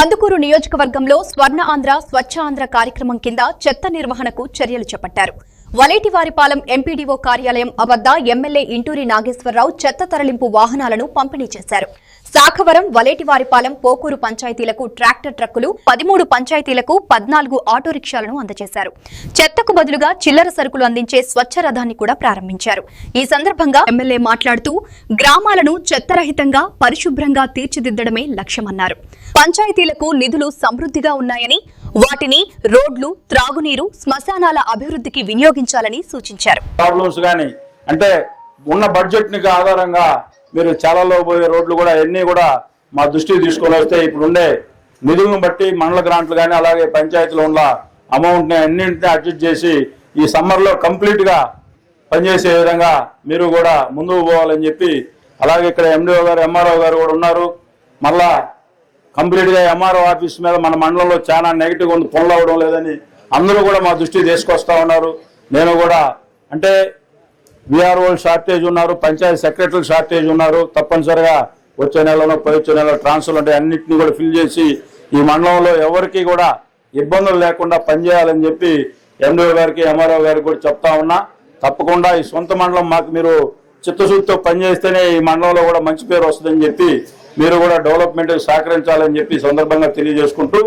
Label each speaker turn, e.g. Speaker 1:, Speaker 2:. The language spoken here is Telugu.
Speaker 1: కందుకూరు నియోజకవర్గంలో స్వర్ణ ఆంధ్ర స్వచ్ఛ ఆంధ్ర కార్యక్రమం కింద చెత్త నిర్వహణకు చర్యలు చేపట్టారు. వలేటివారిపాలెం ఎంపీడీఓ కార్యాలయం వద్ద ఎమ్మెల్యే ఇంటూరి నాగేశ్వరరావు చెత్త తరలింపు వాహనాలను పంపిణీ చేశారు. శాఖవరం, వలేటివారిపాలెం, పోకూరు పంచాయతీలకు ట్రాక్టర్ ట్రక్కులు, 13 పంచాయతీలకు 14 ఆటో రిక్షాలను అందజేశారు. చెత్తకు బదులుగా చిల్లర సరుకులు అందించే స్వచ్ఛ రథాన్ని కూడా ప్రారంభించారు. ఈ సందర్భంగా ఎమ్మెల్యే మాట్లాడుతూ గ్రామాలను చెత్తరహితంగా, పరిశుభ్రంగా తీర్చిదిద్దడమే లక్ష్యమన్నారు. పంచాయతీలకు నిధులు సమృద్ధిగా ఉన్నాయని, వాటిని రోడ్లు, త్రాగునీరు, శ్మశానాల అభివృద్ధికి వినియోగించాలని సూచించారు.
Speaker 2: అంటే ఉన్న బడ్జెట్ ని ఆధారంగా మీరు చాలాలో పోయే రోడ్లు కూడా అన్ని కూడా మా దృష్టికి తీసుకొని వస్తే ఇప్పుడు ఉండే నిధులను బట్టి మండల గ్రాంట్లు కానీ అలాగే పంచాయతీలో ఉన్న అమౌంట్ ని అన్నింటినీ అడ్జస్ట్ చేసి ఈ సమ్మర్ లో కంప్లీట్ గా పనిచేసే విధంగా మీరు కూడా ముందుకు పోవాలని చెప్పి, అలాగే ఇక్కడ ఎండిఓ గారు, ఎంఆర్ఓ గారు కూడా ఉన్నారు. మళ్ళా కంప్లీట్ గా ఎంఆర్ఓ ఆఫీస్ మీద మన మండలంలో చాలా నెగిటివ్ ఉంది, పనులు అవ్వడం లేదని అందరూ కూడా మా దృష్టికి తీసుకొస్తా ఉన్నారు. నేను కూడా అంటే విఆర్ఓ షార్టేజ్ ఉన్నారు, పంచాయతీ సెక్రటరీలు షార్టేజ్ ఉన్నారు. తప్పనిసరిగా వచ్చే నెలలో వచ్చే నెలలో ట్రాన్స్ఫర్లు ఉంటాయి, అన్నింటినీ కూడా ఫిల్ చేసి ఈ మండలంలో ఎవరికి కూడా ఇబ్బందులు లేకుండా పనిచేయాలని చెప్పి ఎండిఓ గారికి, ఎంఆర్ఓ గారికి కూడా చెప్తా ఉన్నా. తప్పకుండా ఈ సొంత మండలం మాకు మీరు చిత్తశుద్ధితో పనిచేస్తేనే ఈ మండలంలో కూడా మంచి పేరు వస్తుందని చెప్పి మీరు కూడా డెవలప్మెంట్ సహకరించాలని చెప్పి సందర్భంగా తెలియజేసుకుంటూ